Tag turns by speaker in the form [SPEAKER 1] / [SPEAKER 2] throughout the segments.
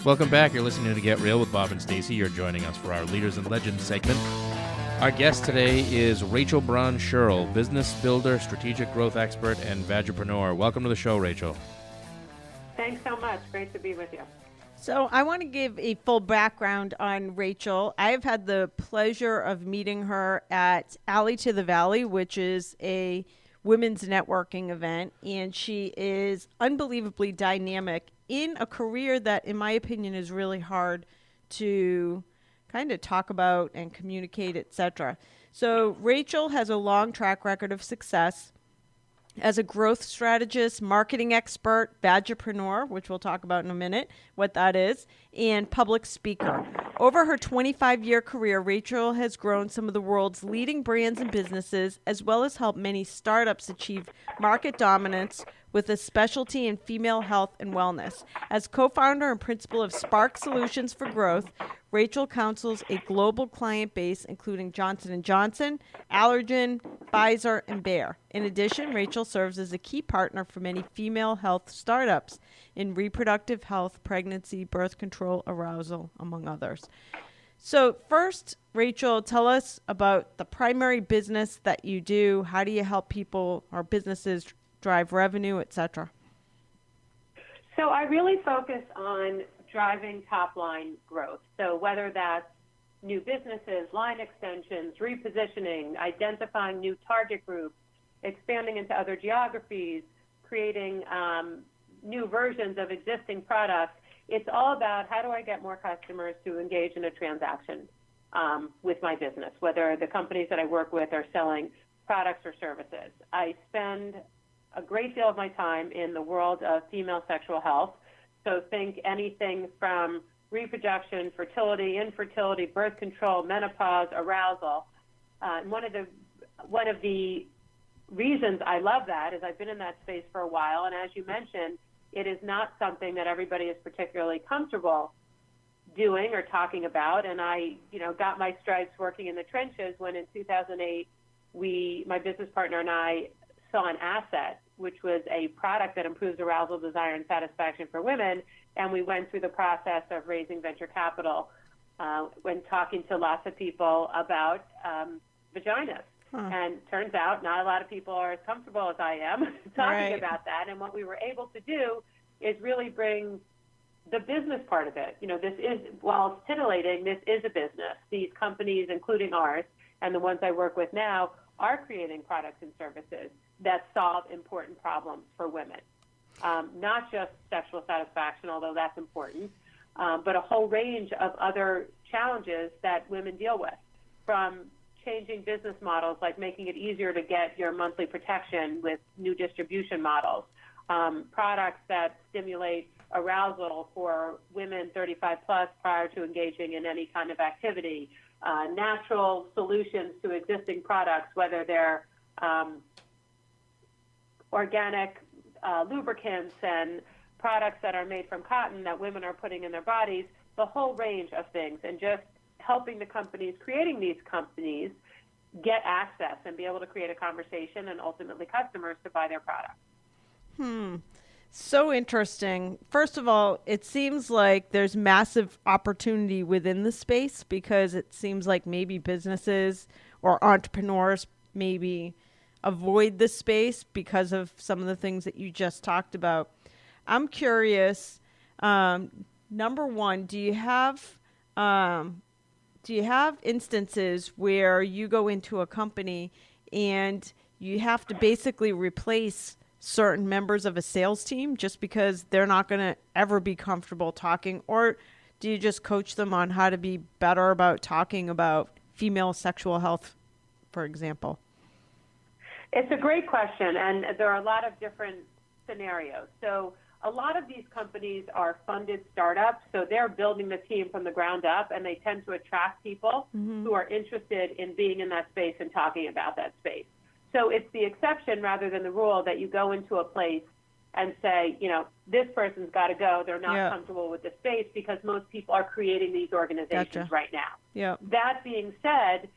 [SPEAKER 1] Welcome back. You're listening to Get Real with Bob and Stacy. You're joining us for our Leaders and Legends segment. Our guest today is Rachel Braun Scherl, business builder, strategic growth expert, and vagipreneur. Welcome to the show, Rachel.
[SPEAKER 2] Thanks so much. Great to be with you.
[SPEAKER 3] So I want to give a full background on Rachel. I've had the pleasure of meeting her at Alley to the Valley, which is a women's networking event, and she is unbelievably dynamic in a career that, in my opinion, is really hard to kind of talk about and communicate, etc. So Rachel has a long track record of success as a growth strategist, marketing expert, vagipreneur, which we'll talk about in a minute, what that is, and public speaker. Over her 25-year career, Rachel has grown some of the world's leading brands and businesses, as well as helped many startups achieve market dominance with a specialty in female health and wellness. As co-founder and principal of Spark Solutions for Growth, Rachel counsels a global client base including Johnson & Johnson, Allergan, Pfizer, and Bayer. In addition, Rachel serves as a key partner for many female health startups in reproductive health, pregnancy, birth control, arousal, among others. So first, Rachel, tell us about the primary business that you do. How do you help people or businesses drive revenue, etc.?
[SPEAKER 2] So I really focus on driving top-line growth. So whether that's new businesses, line extensions, repositioning, identifying new target groups, expanding into other geographies, creating new versions of existing products, it's all about how do I get more customers to engage in a transaction with my business, whether the companies that I work with are selling products or services. I spend a great deal of my time in the world of female sexual health. So think anything from reproduction, fertility, infertility, birth control, menopause, arousal. And one of the reasons I love that is I've been in that space for a while, and as you mentioned, it is not something that everybody is particularly comfortable doing or talking about. And I, got my stripes working in the trenches when in 2008, my business partner and I saw an asset, which was a product that improves arousal, desire, and satisfaction for women. And we went through the process of raising venture capital when talking to lots of people about vaginas. And turns out not a lot of people are as comfortable as I am talking about that. And what we were able to do is really bring the business part of it. This is, while it's titillating, this is a business. These companies, including ours, and the ones I work with now, are creating products and services that solve important problems for women. Not just sexual satisfaction, although that's important, but a whole range of other challenges that women deal with, from changing business models, like making it easier to get your monthly protection with new distribution models, products that stimulate arousal for women 35 plus prior to engaging in any kind of activity, natural solutions to existing products, whether they're organic lubricants and products that are made from cotton that women are putting in their bodies, the whole range of things, and just helping the companies creating these companies get access and be able to create a conversation and ultimately customers to buy their products.
[SPEAKER 3] So interesting. First of all, it seems like there's massive opportunity within the space, because it seems like maybe businesses or entrepreneurs maybe avoid the space because of some of the things that you just talked about. I'm curious, number one, do you have instances where you go into a company and you have to basically replace certain members of a sales team just because they're not going to ever be comfortable talking? Or do you just coach them on how to be better about talking about female sexual health, for example?
[SPEAKER 2] It's a great question, and there are a lot of different scenarios. So a lot of these companies are funded startups, so they're building the team from the ground up, and they tend to attract people who are interested in being in that space and talking about that space. So it's the exception rather than the rule that you go into a place and say, this person's got to go. They're not comfortable with the space, because most people are creating these organizations right now. That being said,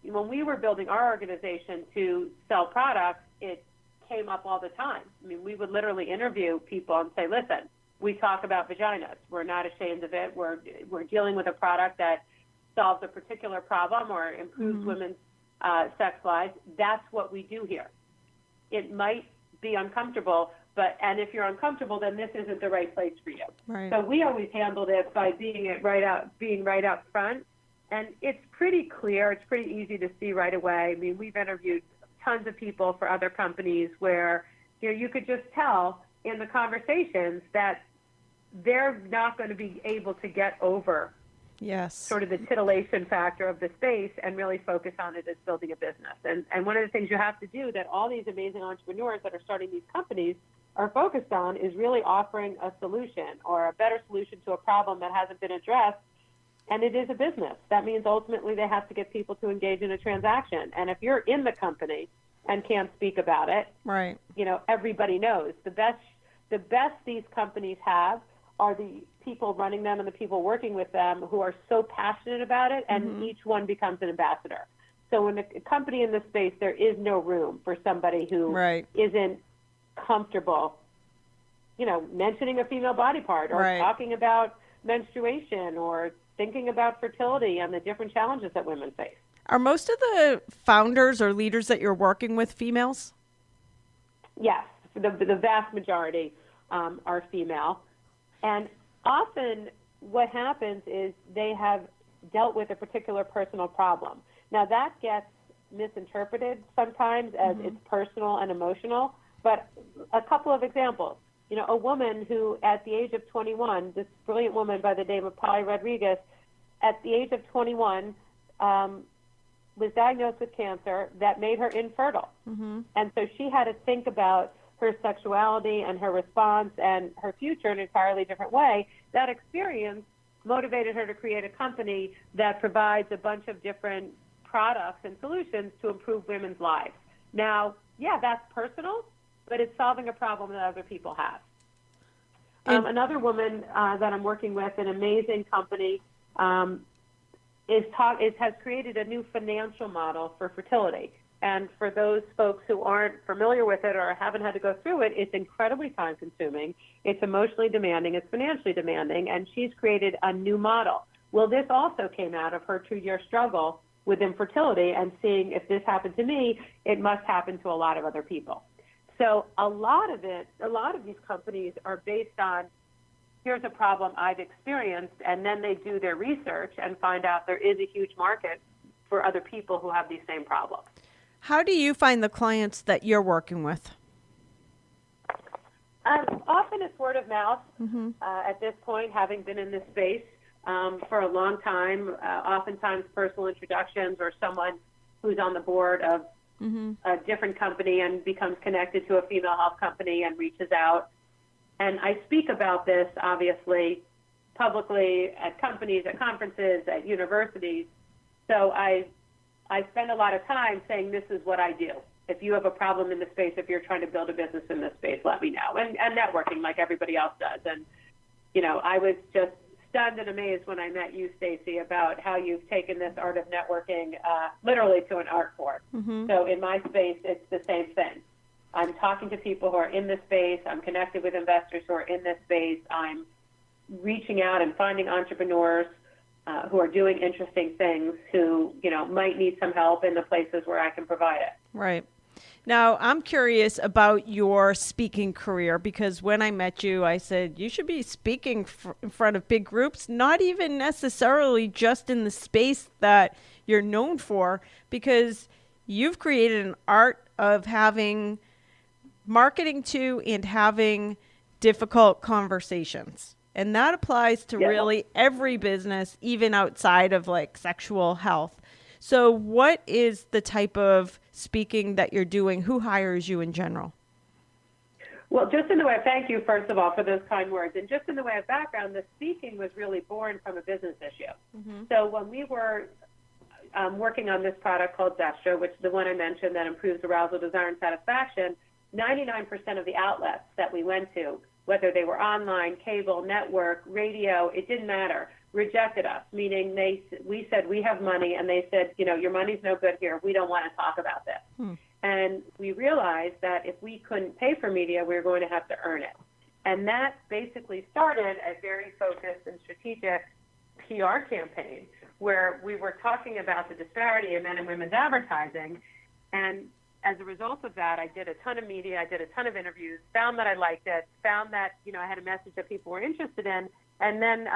[SPEAKER 2] when we were building our organization to sell products, it came up all the time. I mean, we would literally interview people and say, listen, we talk about vaginas. We're not ashamed of it. We're dealing with a product that solves a particular problem or improves women's sex lives. That's what we do here. It might be uncomfortable, and if you're uncomfortable, then this isn't the right place for you.
[SPEAKER 3] Right.
[SPEAKER 2] So we always handled it by being right out front, and it's pretty clear. It's pretty easy to see right away. I mean, we've interviewed tons of people for other companies where you could just tell in the conversations that they're not going to be able to get over sort of the titillation factor of the space and really focus on it as building a business. And one of the things you have to do that all these amazing entrepreneurs that are starting these companies are focused on is really offering a solution or a better solution to a problem that hasn't been addressed. And it is a business. That means ultimately they have to get people to engage in a transaction. And if you're in the company and can't speak about it,
[SPEAKER 3] right,
[SPEAKER 2] everybody knows. The best these companies have are the people running them and the people working with them who are so passionate about it, and each one becomes an ambassador. So in a company in this space, there is no room for somebody who isn't comfortable, mentioning a female body part or talking about menstruation or thinking about fertility and the different challenges that women face.
[SPEAKER 3] Are most of the founders or leaders that you're working with females?
[SPEAKER 2] Yes, the vast majority are female. And often what happens is they have dealt with a particular personal problem. Now that gets misinterpreted sometimes as it's personal and emotional, but a couple of examples. A woman who at the age of 21, this brilliant woman by the name of Polly Rodriguez, at the age of 21, was diagnosed with cancer that made her infertile. And so she had to think about her sexuality and her response and her future in an entirely different way. That experience motivated her to create a company that provides a bunch of different products and solutions to improve women's lives. Now, that's personal, but it's solving a problem that other people have. Another woman that I'm working with, an amazing company, has created a new financial model for fertility. And for those folks who aren't familiar with it or haven't had to go through it, it's incredibly time-consuming. It's emotionally demanding. It's financially demanding. And she's created a new model. Well, this also came out of her 2-year struggle with infertility and seeing if this happened to me, it must happen to a lot of other people. So a lot of these companies are based on, here's a problem I've experienced, and then they do their research and find out there is a huge market for other people who have these same problems.
[SPEAKER 3] How do you find the clients that you're working with?
[SPEAKER 2] Often it's word of mouth. At this point, having been in this space for a long time, oftentimes personal introductions or someone who's on the board of a different company and becomes connected to a female health company and reaches out. And I speak about this, obviously, publicly at companies, at conferences, at universities. So I spend a lot of time saying this is what I do. If you have a problem in the space, if you're trying to build a business in this space, let me know. And networking like everybody else does. And, I was just stunned and amazed when I met you, Stacey, about how you've taken this art of networking literally to an art form. So in my space, it's the same thing. I'm talking to people who are in this space. I'm connected with investors who are in this space. I'm reaching out and finding entrepreneurs who are doing interesting things who, might need some help in the places where I can provide it.
[SPEAKER 3] Right. Now, I'm curious about your speaking career because when I met you, I said, you should be speaking in front of big groups, not even necessarily just in the space that you're known for, because you've created an art of having marketing to and having difficult conversations. And that applies to really every business, even outside of like sexual health. So what is the type of speaking that you're doing? Who hires you in general?
[SPEAKER 2] Well, just in the way of, thank you, first of all, for those kind words. And just in the way of background, the speaking was really born from a business issue. So when we were working on this product called Zestra, which is the one I mentioned that improves arousal, desire, and satisfaction, 99% of the outlets that we went to, whether they were online, cable, network, radio, it didn't matter, rejected us, meaning we said, we have money, and they said, your money's no good here. We don't want to talk about this. And we realized that if we couldn't pay for media, we were going to have to earn it. And that basically started a very focused and strategic PR campaign where we were talking about the disparity in men and women's advertising. And as a result of that, I did a ton of media, I did a ton of interviews, found that I liked it, found that, I had a message that people were interested in. And then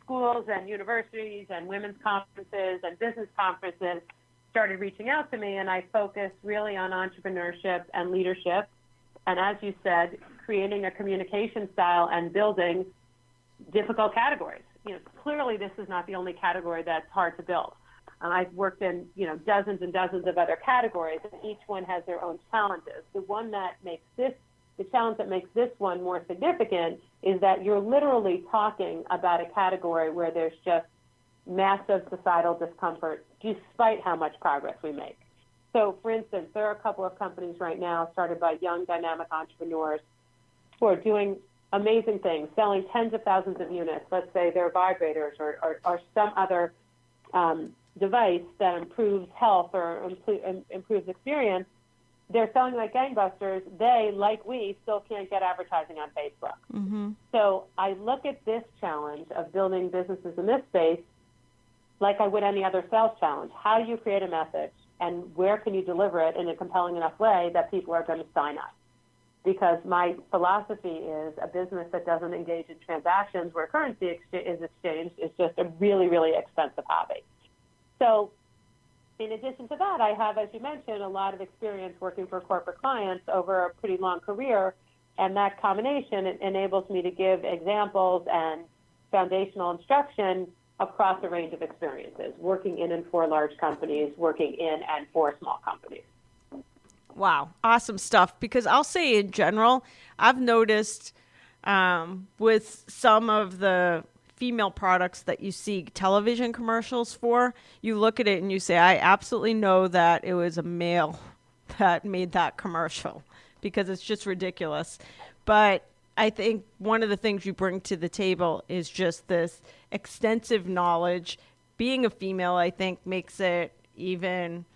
[SPEAKER 2] schools and universities and women's conferences and business conferences started reaching out to me, and I focused really on entrepreneurship and leadership. And as you said, creating a communication style and building difficult categories. Clearly this is not the only category that's hard to build. I've worked in, dozens and dozens of other categories, and each one has their own challenges. The challenge that makes this one more significant is that you're literally talking about a category where there's just massive societal discomfort despite how much progress we make. So, for instance, there are a couple of companies right now started by young, dynamic entrepreneurs who are doing amazing things, selling tens of thousands of units. Let's say they're vibrators or some other device that improves health or improves experience. They're selling like gangbusters. They, like we, still can't get advertising on Facebook.
[SPEAKER 3] Mm-hmm.
[SPEAKER 2] So I look at this challenge of building businesses in this space like I would any other sales challenge. How do you create a message, and where can you deliver it in a compelling enough way that people are going to sign up? Because my philosophy is a business that doesn't engage in transactions where currency is exchanged is just a really, really expensive hobby. So in addition to that, I have, as you mentioned, a lot of experience working for corporate clients over a pretty long career, and that combination enables me to give examples and foundational instruction across a range of experiences, working in and for large companies, working in and for small companies.
[SPEAKER 3] Wow, awesome stuff. Because I'll say in general, I've noticed with some of the female products that you see television commercials for, you look at it and you say, I absolutely know that it was a male that made that commercial, because it's just ridiculous. But I think one of the things you bring to the table is just this extensive knowledge. Being a female, I think, makes it even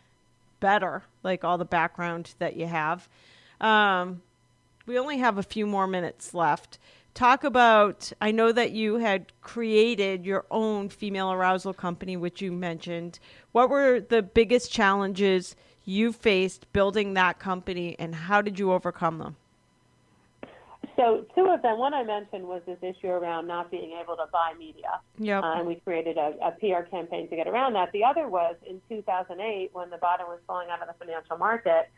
[SPEAKER 3] better, like all the background that you have. We only have a few more minutes left. Talk about, I know that you had created your own female arousal company, which you mentioned. What were the biggest challenges you faced building that company, and how did you overcome them?
[SPEAKER 2] So two of them, one I mentioned was this issue around not being able to buy media.
[SPEAKER 3] Yep.
[SPEAKER 2] And we created a PR campaign to get around that. The other was in 2008 when the bottom was falling out of the financial market,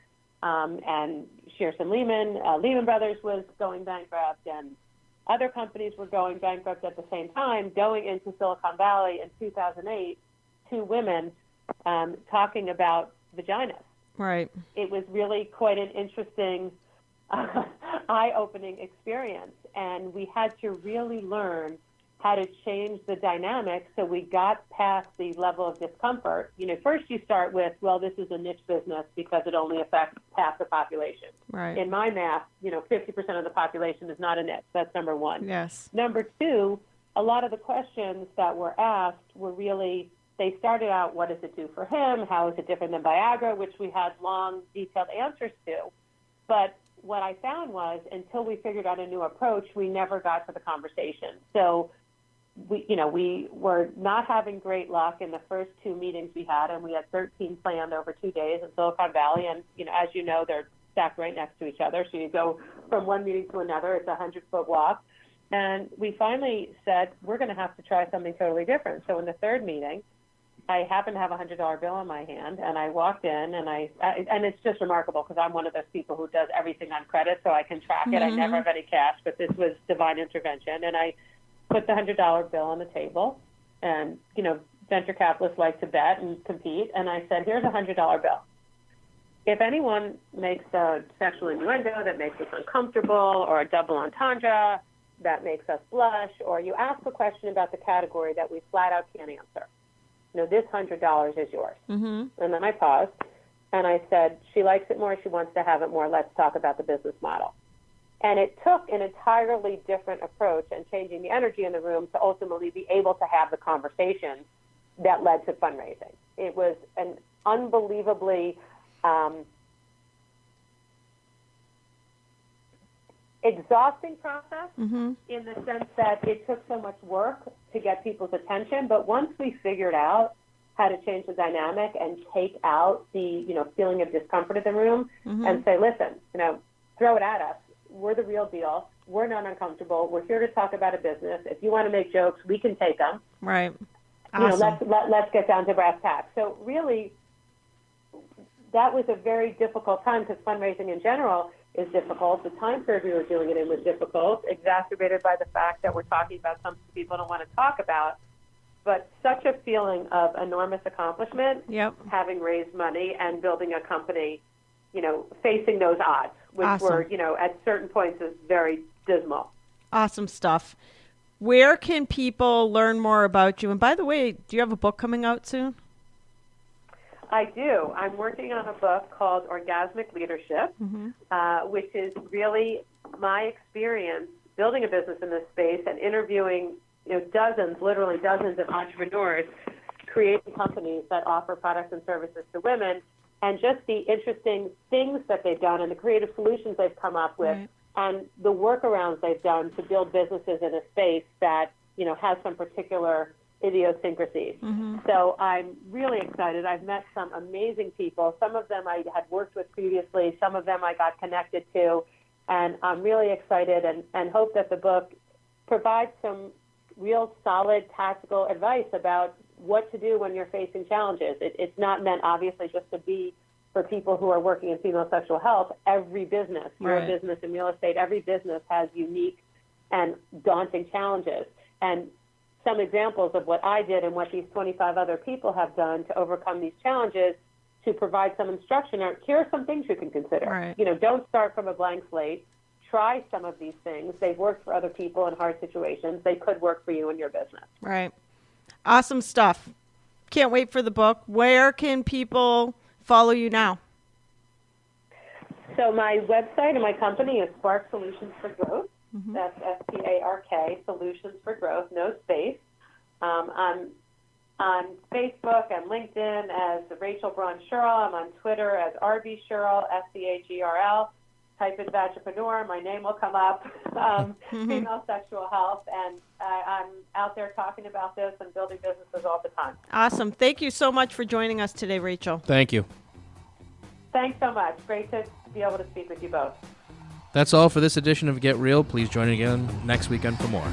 [SPEAKER 2] and Shearson Lehman Brothers was going bankrupt, and other companies were going bankrupt at the same time. Going into Silicon Valley in 2008, two women talking about vaginas.
[SPEAKER 3] Right.
[SPEAKER 2] It was really quite an interesting, eye-opening experience, and we had to really learn how to change the dynamic so we got past the level of discomfort. First you start with, well, this is a niche business because it only affects half the population.
[SPEAKER 3] Right.
[SPEAKER 2] In my math, 50% of the population is not a niche. That's number one.
[SPEAKER 3] Yes.
[SPEAKER 2] Number two, a lot of the questions that were asked were really, they started out, what does it do for him? How is it different than Viagra, which we had long, detailed answers to. But what I found was, until we figured out a new approach, we never got to the conversation. So we were not having great luck in the first two meetings we had, and we had 13 planned over 2 days in Silicon Valley. And, as you know, they're stacked right next to each other. So you go from one meeting to another. It's a 100-foot walk. And we finally said, we're going to have to try something totally different. So in the third meeting, I happened to have a $100 bill in my hand, and I walked in, and and it's just remarkable because I'm one of those people who does everything on credit, so I can track it. I never have any cash, but this was divine intervention. And I put the $100 bill on the table, and, venture capitalists like to bet and compete, and I said, here's a $100 bill. If anyone makes a sexual innuendo that makes us uncomfortable, or a double entendre that makes us blush, or you ask a question about the category that we flat out can't answer, this $100 is yours.
[SPEAKER 3] Mm-hmm.
[SPEAKER 2] And then I paused, and I said, she likes it more, she wants to have it more, let's talk about the business model. And it took an entirely different approach and changing the energy in the room to ultimately be able to have the conversation that led to fundraising. It was an unbelievably exhausting process in the sense that it took so much work to get people's attention. But once we figured out how to change the dynamic and take out the, feeling of discomfort in the room and say, listen, throw it at us. We're the real deal. We're not uncomfortable. We're here to talk about a business. If you want to make jokes, we can take them.
[SPEAKER 3] Right. Awesome.
[SPEAKER 2] Let's get down to brass tacks. So really, that was a very difficult time because fundraising in general is difficult. The time period we were doing it in was difficult, exacerbated by the fact that we're talking about something people don't want to talk about. But such a feeling of enormous accomplishment, having raised money and building a company, facing those odds, which were, at certain points is very dismal.
[SPEAKER 3] Awesome stuff. Where can people learn more about you? And by the way, do you have a book coming out soon?
[SPEAKER 2] I do. I'm working on a book called Orgasmic Leadership, which is really my experience building a business in this space and interviewing literally dozens of entrepreneurs creating companies that offer products and services to women, and just the interesting things that they've done and the creative solutions they've come up with, and the workarounds they've done to build businesses in a space that, has some particular idiosyncrasies. So I'm really excited. I've met some amazing people. Some of them I had worked with previously. Some of them I got connected to. And I'm really excited and hope that the book provides some real solid tactical advice about what to do when you're facing challenges. It's not meant, obviously, just to be for people who are working in female sexual health. Every business, your business in real estate, every business has unique and daunting challenges. And some examples of what I did and what these 25 other people have done to overcome these challenges, to provide some instruction, or here are some things you can consider. Don't start from a blank slate. Try some of these things. They've worked for other people in hard situations. They could work for you in your business. Right.
[SPEAKER 3] Awesome stuff. Can't wait for the book. Where can people follow you now?
[SPEAKER 2] So my website and my company is Spark Solutions for Growth. That's SPARK, Solutions for Growth, no space. I'm on Facebook and LinkedIn as Rachel Braun Scherl. I'm on Twitter as RB Scherl, SCHERL. Type in Vagipreneur, my name will come up, female sexual health, and I'm out there talking about this and building businesses all the time.
[SPEAKER 3] Awesome. Thank you so much for joining us today, Rachel.
[SPEAKER 1] Thank you.
[SPEAKER 2] Thanks so much. Great to be able to speak with you both.
[SPEAKER 1] That's all for this edition of Get Real. Please join again next weekend for more.